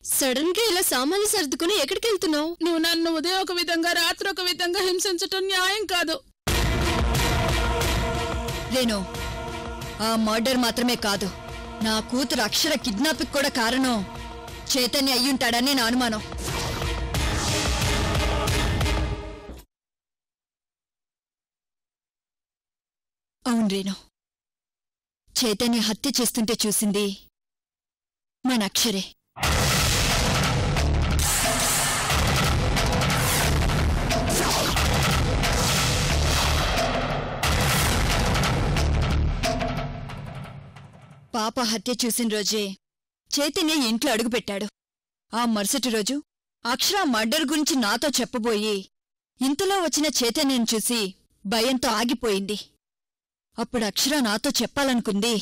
Sudden గా ఇలా సామాన్లు సర్దుకుని ఎక్కడికి వెళ్తున్నావు? నువ్వు నన్ను ఉదయం ఒక విధంగా రాత్రి ఒక విధంగా హింసించటం న్యాయం కాదు. రేణు, ఆ మర్డర్ మాత్రమే కాదు, నా కూతురు అక్షర కిడ్నాప్కి కూడా కారణం చైతన్య అయ్యుంటాడని నా అనుమానం. అవును రేణు, చైతన్య హత్య చేస్తుంటే చూసింది మన అక్షరే. పాప హత్య చూసిన రోజే చైతన్య ఇంట్లో అడుగుపెట్టాడు. ఆ మరుసటి రోజు అక్షర మర్డర్ గురించి నాతో చెప్పబోయి ఇంతలో వచ్చిన చైతన్యం చూసి భయంతో ఆగిపోయింది. అప్పుడు అక్షర నాతో చెప్పాలనుకుంది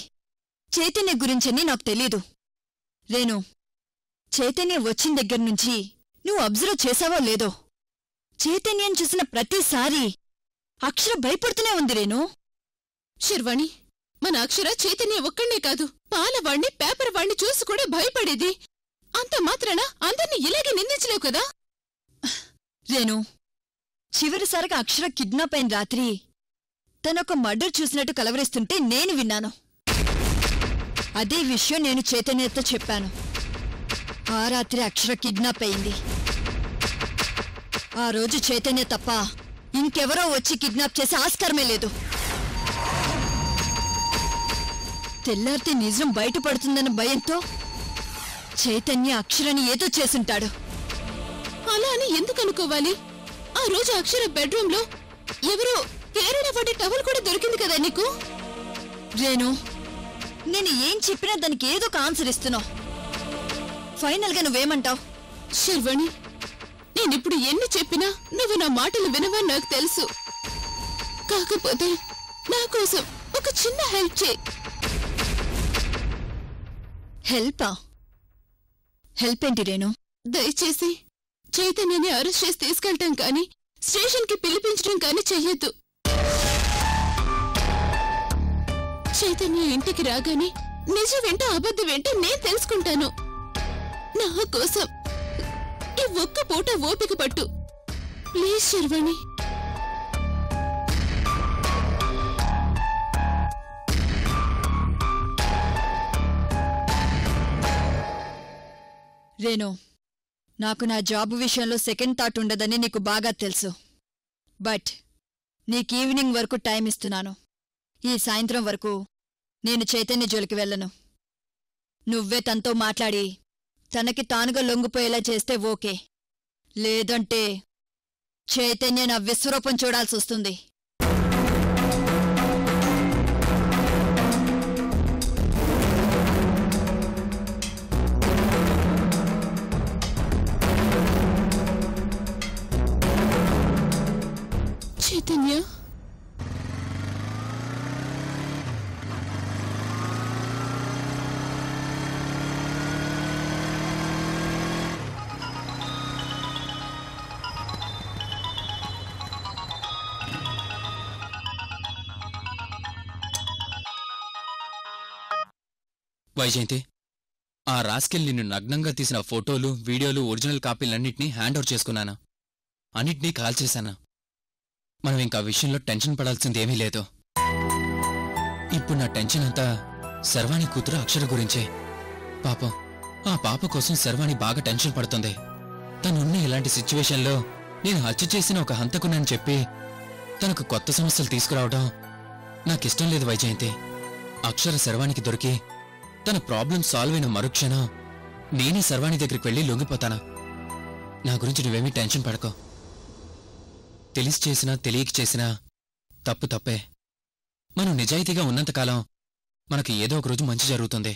చైతన్య గురించని నాకు తెలీదు. రేణు, చైతన్య వచ్చిన దగ్గర్నుంచి నువ్వు అబ్జర్వ్ చేశావో లేదో, చైతన్యం చూసిన ప్రతిసారి అక్షర భయపడుతూనే ఉంది. రేణు, శర్వాణి, మన అక్షర చైతన్య ఒక్కడే కాదు, పాలవాణ్ణి పేపర్ వాణ్ణి చూసి కూడా భయపడేది. అంత మాత్రాన అందర్నీ ఇలాగే నిందించలేవు కదా? రేణు, చివరిసారిగా అక్షర కిడ్నాప్ అయిన రాత్రి తనొక మర్డర్ చూసినట్టు కలవరిస్తుంటే నేను విన్నాను. అదే విషయం నేను చైతన్యతో చెప్పాను. ఆ రాత్రి అక్షర కిడ్నాప్ అయింది. ఆ రోజు చైతన్య తప్ప ఇంకెవరో వచ్చి కిడ్నాప్ చేసే ఆస్కారమే లేదు. తెల్లారితే నిజం బయటపడుతుందన్న భయంతో చైతన్య అక్షరని ఏదో చేసుంటాడు. అలా అని ఎందుకు అనుకోవాలి? ఆ రోజు అక్షర బెడ్రూమ్ లో ఎవరో కేరళ పడే టవల్ కూడా దొరికింది కదా నీకు? రేణు, నేను ఏం చెప్పినా దానికి ఏదో ఒక ఆన్సర్ ఇస్తున్నావు. ఫైనల్ గా నువ్వేమంటావు? శర్వాణి, నేనిప్పుడు ఎన్ని చెప్పినా నువ్వు నా మాటలు వినవని నాకు తెలుసు. కాకపోతే నా కోసం ఒక చిన్న హెల్ప్ చేయి. హెల్పా? హెల్ప్ ఏంటి రేణు? దయచేసి చైతన్యని అరెస్ట్ చేసి తీసుకెళ్ళటం కానీ స్టేషన్ కి పిలిపించడం కానీ చెయ్యొద్దు. చైతన్య ఇంటికి రాగానే నిజమేంటో అబద్ధమేంటో నేను తెలుసుకుంటాను. నా కోసం ఈ ఒక్క పూట ఓపిక పట్టు ప్లీజ్ శర్వాణి. రేణు, నాకు నా జాబ్ విషయంలో సెకండ్ థాట్ ఉండదని నీకు బాగా తెలుసు. బట్ నీకు ఈవినింగ్ వరకు టైం ఇస్తున్నాను. ఈ సాయంత్రం వరకు నేను చైతన్య జోలికి వెళ్ళను. నువ్వే తనతో మాట్లాడి తనకి తానుగా లొంగిపోయేలా చేస్తే ఓకే, లేదంటే చైతన్య నా విశ్వరూపం చూడాల్సొస్తుంది. చైతన్య, వైజయంతి, ఆ రాస్కెల్ నిన్ను నగ్నంగా తీసిన ఫోటోలు, వీడియోలు, ఒరిజినల్ కాపీలన్నింటినీ హ్యాండ్ ఓవర్ చేసుకున్నాను. అన్నిటినీ కాల్ చేశాను. మనం ఇంకా విషయంలో టెన్షన్ పడాల్సింది ఏమీ లేదు. ఇప్పుడు నా టెన్షన్ అంతా శర్వాణి కూతురు అక్షర గురించే. పాపం, ఆ పాప కోసం శర్వాణి బాగా టెన్షన్ పడుతుంది. తనున్న ఇలాంటి సిచ్యువేషన్లో నేను హత్య చేసిన ఒక హంతకునని చెప్పి తనకు కొత్త సమస్యలు తీసుకురావడం నాకిష్టం లేదు వైజయంతి. అక్షర శర్వాణికి దొరికి తన ప్రాబ్లం సాల్వ్ అయిన మరుక్షణం నేనే శర్వాణి దగ్గరికి వెళ్ళి లొంగిపోతాను. నా గురించి నువ్వేమీ టెన్షన్ పడకో. తెలిసి చేసినా తెలియక చేసినా తప్పు తప్పే. మనం నిజాయితీగా ఉన్నంతకాలం మనకి ఏదో ఒక రోజు మంచి జరుగుతుంది.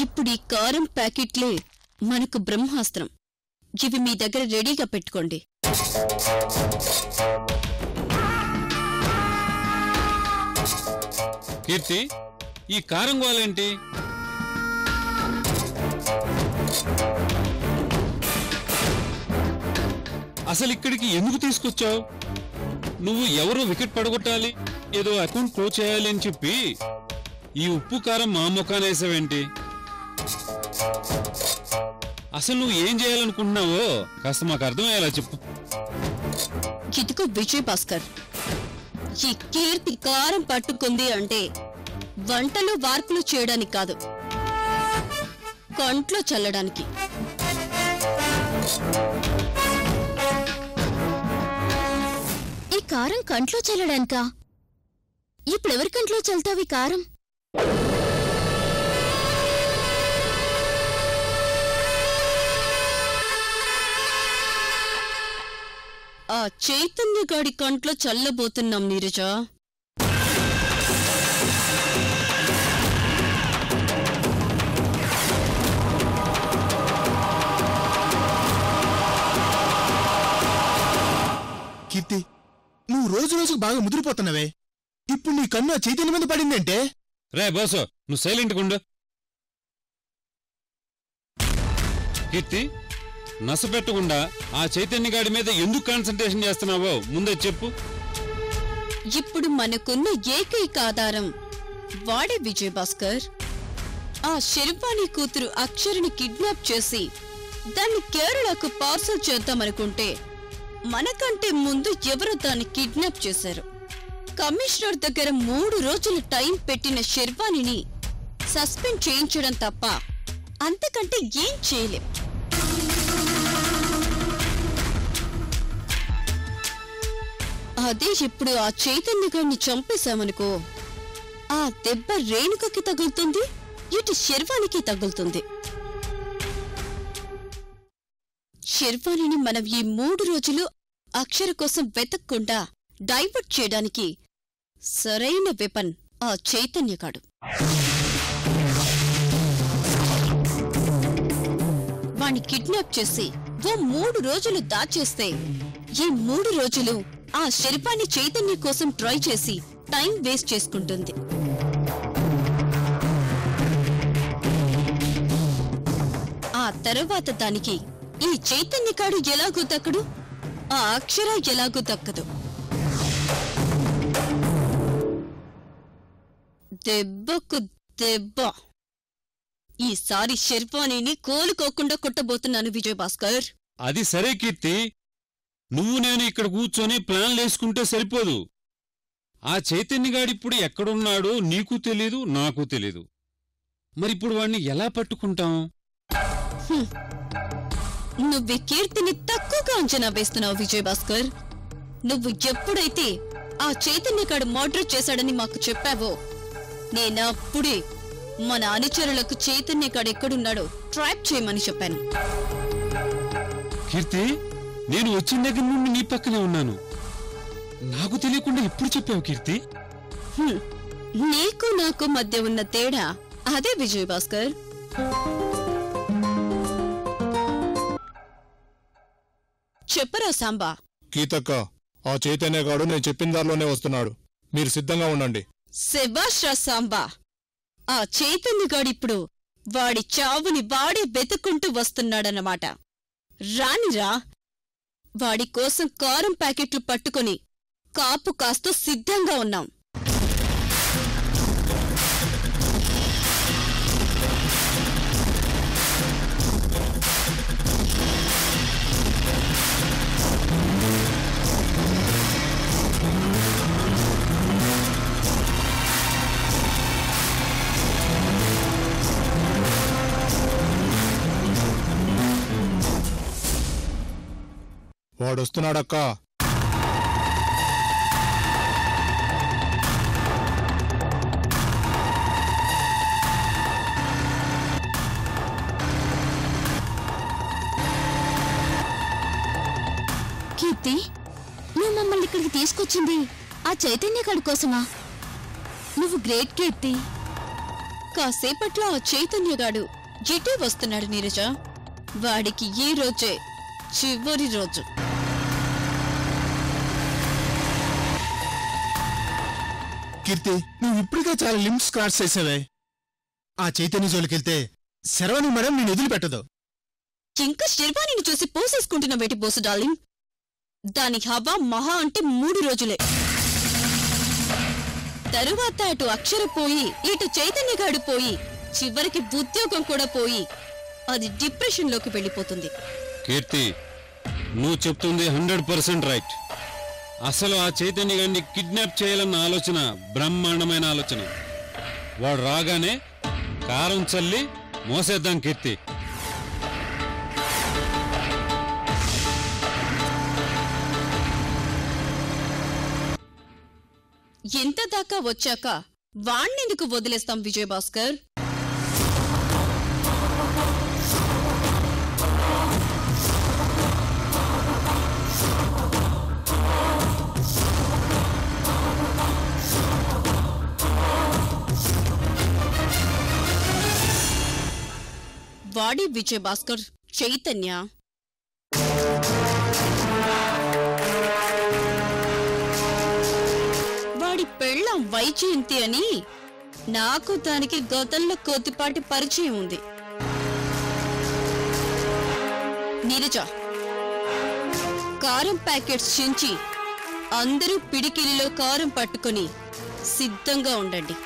ఇప్పుడు ఈ కారం ప్యాకెట్లే మనకు బ్రహ్మాస్త్రం. ఇవి మీ దగ్గర రెడీగా పెట్టుకోండి. కీర్తి, ఈ కారం గోలేంటి? అసలు ఇక్కడికి ఎందుకు తీసుకొచ్చావు? నువ్వు ఎవరో వికెట్ పడగొట్టాలి, ఏదో అకౌంట్ క్లోజ్ చేయాలి అని చెప్పి ఈ ఉప్పు కారం మా ముఖానేసావేంటి? అసలు నువ్వు ఏం చేయాలనుకుంటున్నావో కాస్త మాకు అర్థమయ్యేలా చెప్పు. ఇదిగో విజయ్ భాస్కర్, ఈ కీర్తి కారం పట్టుకుంది అంటే వంటలు వార్పులు చేయడానికి కాదు, కంట్లో చల్లడానికి. ఈ కారం కంట్లో చల్లడానికా? ఇప్పుడెవరి కంట్లో చల్తావి కారం? ఆ చైతన్యగాడి కంట్లో చల్లబోతున్నాం నీరజ. కీర్తి, నువ్వు రోజు రోజుకు బాగా ముదిరిపోతున్నావే. ఇప్పుడు నీ కన్ను ఆ చైతన్యం మీద పడిందంటే? రే బాసు, నువ్వు సైలెంట్గా ఉండు. కీర్తి, నసపెట్టకుండా ఆ చైతన్యగాడి మీద ఎందుకు కాన్సంట్రేషన్ చేస్తున్నావో ముందే చెప్పు. ఇప్పుడు మనకున్న ఏకైక ఆధారం వాడే విజయ్ భాస్కర్. ఆ శర్వాణి కూతురు అక్షరిని కిడ్నాప్ చేసి దాన్ని కేరళకు పార్సల్ చేద్దామనుకుంటే మనకంటే ముందు ఎవరో దాన్ని కిడ్నాప్ చేశారు. కమిషనర్ దగ్గర 3 రోజులు టైం పెట్టిన శర్వాణిని సస్పెండ్ చేయించడం తప్ప అంతకంటే ఏం చేయలేం. అదే ఇప్పుడు ఆ చైతన్యగాడిని చంపేశామనుకో, ఆ దెబ్బ రేణుకకి తగులుతుంది, ఇటు శర్వానికి తగులుతుంది. శర్వాణిని మనం ఈ 3 రోజులు అక్షర కోసం వెతక్కుండా డైవర్ట్ చేయడానికి సరైన వెపన్ ఆ చైతన్యగాడు. వాణ్ణి కిడ్నాప్ చేసి ఓ 3 రోజులు దాచేస్తే ఈ 3 రోజులు ఆ శర్వాణి చైతన్య కోసం ట్రై చేసి టైం వేస్ట్ చేసుకుంటుంది. ఆ తర్వాత దానికి ఈ చైతన్యకాడు ఎలాగూ దక్కడు, ఆ అక్షర ఎలాగూ దక్కదు. దెబ్బకు దెబ్బ. ఈసారి శర్వాణిని కోలుకోకుండా కొట్టబోతున్నాను విజయ్ భాస్కర్. అది సరే కీర్తి, నువ్వు నేను ఇక్కడ కూర్చొని ప్లాన్లు వేసుకుంటే సరిపోదు. ఆ చైతన్యగాడిప్పుడు ఎక్కడున్నాడో నీకు తెలీదు, నాకు తెలీదు. మరిప్పుడు వాణ్ణి ఎలా పట్టుకుంటాం? నువ్వు కీర్తిని తక్కువగా అంచనా వేస్తున్నావు విజయ్ భాస్కర్. నువ్వు ఎప్పుడైతే ఆ చైతన్యగాడు మర్డర్ చేశాడని మాకు చెప్పావో, నేనప్పుడే మన అనుచరులకు చైతన్యగాడు ఎక్కడున్నాడో ట్రాప్ చేయమని చెప్పాను. కీర్తి, నేను వచ్చిన దగ్గర నుండి నీ పక్కనే ఉన్నాను. నాకు తెలియకుండా ఎప్పుడు చెప్పావు కీర్తి? నీకు నాకు మధ్య ఉన్న తేడా అదే విజయ్ భాస్కర్. చెప్పరా సాంబా. గీతక్క, ఆ చైతన్యగాడు నేను చెప్పిన దారిలోనే వస్తున్నాడు, మీరు సిద్ధంగా ఉండండి. శభాష్ రా సాంబా. ఆ చైతన్యగాడిప్పుడు వాడి చావుని వాడే వెతుక్కుంటూ వస్తున్నాడన్నమాట. రానిరా, వాడి కోసం కారం ప్యాకెట్లు పట్టుకొని కాపు కాస్తూ సిద్ధంగా ఉన్నాం. వాడొస్తున్నాడక్కా. కీర్తి, నువ్వు మమ్మల్ని ఇక్కడికి తీసుకొచ్చింది ఆ చైతన్యగాడి కోసమా? నువ్వు గ్రేట్ కీర్తి. కాసేపట్లో ఆ చైతన్యగాడు ఇటే వస్తున్నాడు నీరజ. వాడికి ఈ రోజే చివరి రోజు. కీర్తి, నువ్వు ఇప్పటికే చాలా లిమిట్స్ క్రాస్ చేసావే. ఆ చైతన్య జోలికెళ్తే శర్వాణి మేడం నేను వదిలిపెట్టదు. ఇంకా శర్వాణిని చూసి పోసేసుకుంటున్న వేటి బోసు డార్లింగ్. దాని హవా మహా అంటే 3 రోజులే. తరువాత అటు అక్షర పోయి, ఇటు చైతన్యగాడు పోయి, చివరికి ఉద్యోగం కూడా పోయి అది డిప్రెషన్లోకి వెళ్ళిపోతుంది. కీర్తి, నువ్వు చెప్తుంది 100% రైట్. అసలు ఆ చైతన్య గారిని కిడ్నాప్ చేయాలన్న ఆలోచన బ్రహ్మాండమైన ఆలోచన. వాడు రాగానే కారం చల్లి మోసేద్దాం కీర్తి. ఎంత దాకా వచ్చాక వాణ్ణెందుకు వదిలేస్తాం విజయభాస్కర్? వాడి విజయభాస్కర్ చైతన్య. వాడి పెళ్ళం వైజయంతి అని నాకు దానికి గతంలో కొద్దిపాటి పరిచయం ఉంది. నీరజ, కారం ప్యాకెట్స్ చించి అందరూ పిడికిలిలో కారం పట్టుకొని సిద్ధంగా ఉండండి.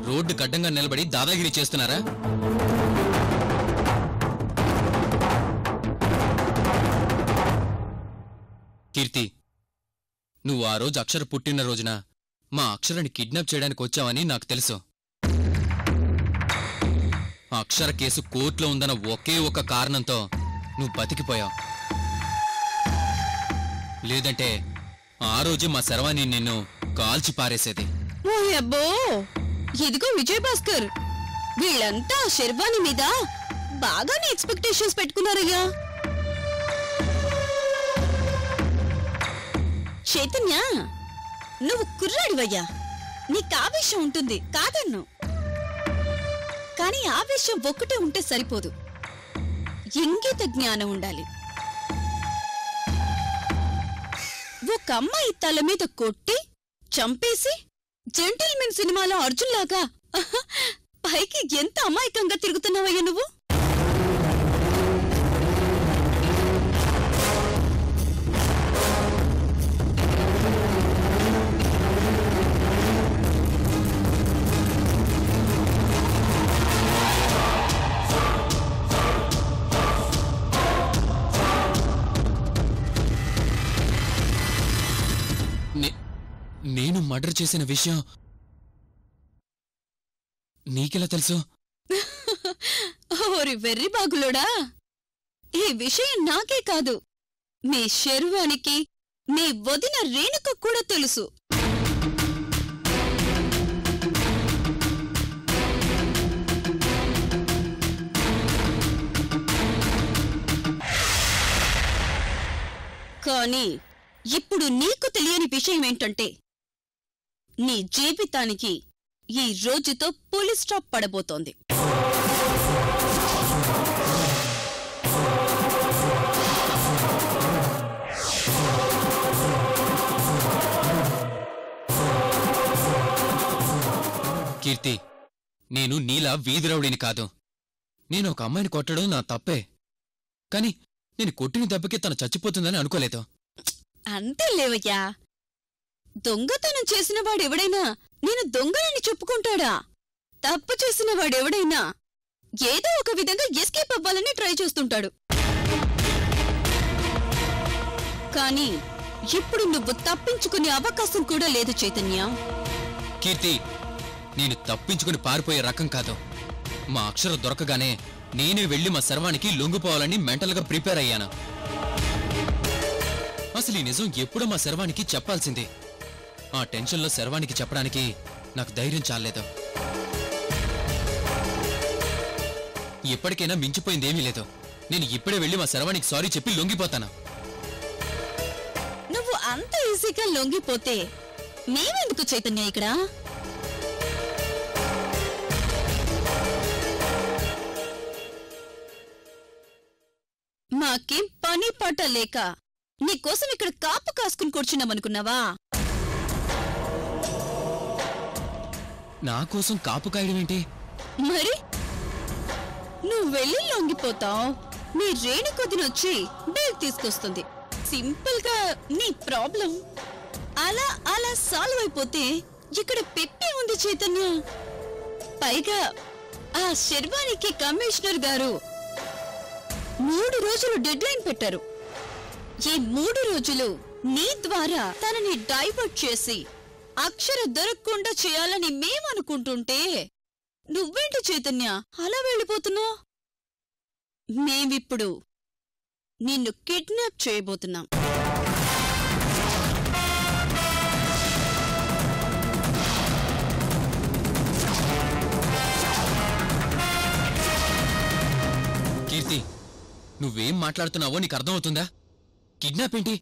రోడ్డు గడ్డంగా నిలబడి దాదాగిరి చేస్తున్నారా? కీర్తి, నువ్వు ఆ రోజు అక్షర పుట్టిన రోజున మా అక్షరని కిడ్నాప్ చేయడానికి వచ్చావని నాకు తెలుసు. అక్షర కేసు కోర్టులో ఉందన్న ఒకే ఒక కారణంతో నువ్వు బతికిపోయావు. లేదంటే ఆ రోజు మా శర్వాణి నిన్ను కాల్చి పారేసేది. అబ్బో, ఇదిగో విజయభాస్కర్, వీళ్ళంతా శర్వాణి మీద బాగానే ఎక్స్పెక్టేషన్స్ పెట్టుకున్నారయ్యా. చైతన్య, నువ్వు కుర్రాడివయ్యా, నీకు ఆవేశం ఉంటుంది కాదన్ను. కానీ ఆవేశం ఒక్కటే ఉంటే సరిపోదు, ఇంగిత జ్ఞానం ఉండాలి. ఒక అమ్మాయి తల మీద కొట్టి చంపేసి జెంటిల్మెన్ సినిమాలో అర్జున్ లాగా పైకి ఎంత అమాయకంగా తిరుగుతున్నావయ్యా నువ్వు. నేను మర్డర్ చేసిన విషయం నీకెలా తెలుసు? ఓరి వెర్రి బాగులోడా, ఈ విషయం నాకే కాదు, మీ శర్వానికి, మీ వదిన రేణుక కూడా తెలుసు. కానీ ఇప్పుడు నీకు తెలియని విషయం ఏంటంటే, నీ జీవితానికి ఈ రోజుతో పులి స్టాప్ పడబోతోంది. కీర్తి, నేను నీలా వీధిరౌడిని కాదు. నేను ఒక అమ్మాయిని కొట్టడం నా తప్పే, కాని నేను కొట్టిన దెబ్బకి తను చచ్చిపోతుందని అనుకోలేదు. అంతే లేవయ్యా, దొంగతనం చేసిన వాడెవడైనా నేను దొంగనని చెప్పుకుంటాడా? తప్పు చేసిన వాడెవడైనా ఏదో ఒక విధంగా ఎస్కేప్ అవ్వాలని ట్రై చేస్తుంటాడు. కానీ ఇప్పుడు నువ్వు తప్పించుకునే అవకాశం కూడా లేదు చైతన్య. కీర్తి, నేను తప్పించుకుని పారిపోయే రకం కాదు. మా అక్షర దొరకగానే నేనే వెళ్లి మా శర్వానికి లొంగిపోవాలని మెంటల్గా ప్రిపేర్ అయ్యాను. అసలు ఈ నిజం ఎప్పుడో మా శర్వానికి చెప్పాల్సిందే. ఆ టెన్షన్లో శర్వానికి చెప్పడానికి నాకు ధైర్యం చాలేదు. ఎప్పటికైనా మించిపోయిందేమీ లేదు. నేను ఇప్పుడే వెళ్లి మా శర్వానికి సారీ చెప్పి లొంగిపోతాను. నువ్వు అంత ఈజీగా లొంగిపోతే మేమెందుకు చైతన్య ఇక్కడ? మాకేం పని పాట లేక నీకోసం ఇక్కడ కాపు కాసుకుని కూర్చున్నామనుకున్నావా? నా కోసం కాపు కాయడమేంటి? మరి నువ్వు వెళ్ళి లొంగిపోతావు, నీ రేణుకొదినొచ్చి బేల్ తీసుకొస్తుంది. సింపుల్ గా నీ ప్రాబ్లం అలా అలా సాల్వ్ అయిపోతే ఇక్కడ పెప్పే ఉంది చైతన్య. పైగా ఆ శర్వానికి కమిషనర్ గారు 3 రోజులు డెడ్ లైన్ పెట్టారు. ఈ 3 రోజులు నీ ద్వారా తనని డైవర్ట్ చేసి అక్షర దొరకకుండా చేయాలని మేమనుకుంటుంటే నువ్వేంటి చైతన్య అలా వెళ్ళిపోతున్నావు? మేమిప్పుడు నిన్ను కిడ్నాప్ చేయబోతున్నాం. కీర్తి, నువ్వేం మాట్లాడుతున్నావో నీకు అర్థమవుతుందా? కిడ్నాప్ ఏంటి?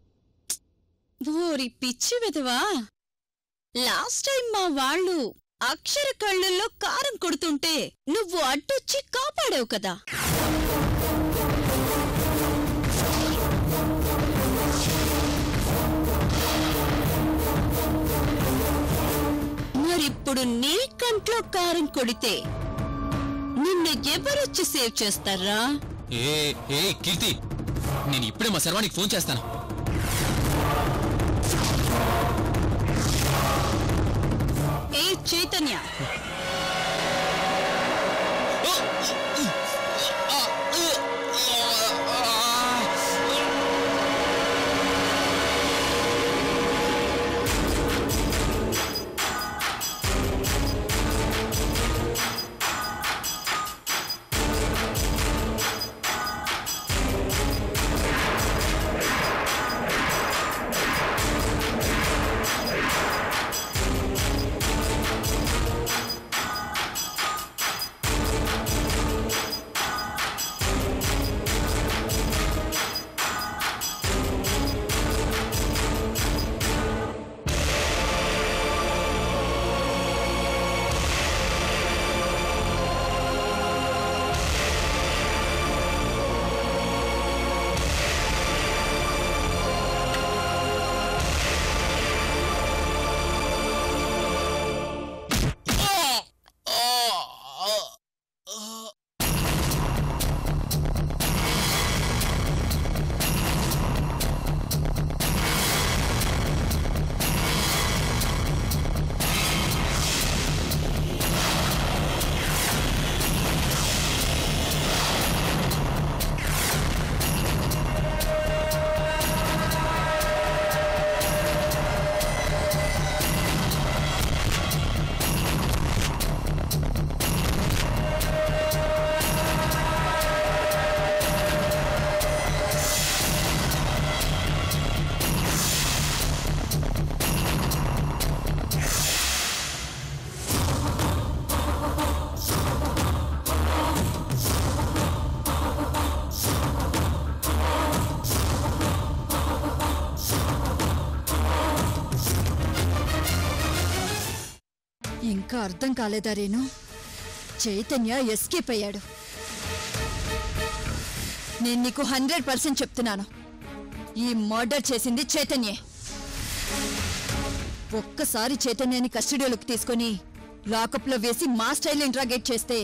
ఓరి పిచ్చి వెదవా, లాస్ట్ టైం మా వాళ్ళు అక్షర కళ్ళల్లో కారం కొడుతుంటే నువ్వు అడ్డొచ్చి కాపాడావు కదా. మరిప్పుడు నీ కంట్లో కారం కొడితే నిన్ను ఎవరొచ్చి సేవ్ చేస్తారా? ఏ కీర్తి, నేను ఇప్పుడే మా శర్వానికి ఫోన్ చేస్తాను. ఏ చైతన్య, ఇంకా అర్థం కాలేదా రేణు? చైతన్య ఎస్కేప్ అయ్యాడు. నేను నీకు 100% చెప్తున్నాను, ఈ మర్డర్ చేసింది చైతన్యే. ఒక్కసారి చైతన్యాన్ని కస్టడీలోకి తీసుకొని లాకప్లో వేసి మా స్టైల్ ఇంట్రాగేట్ చేస్తే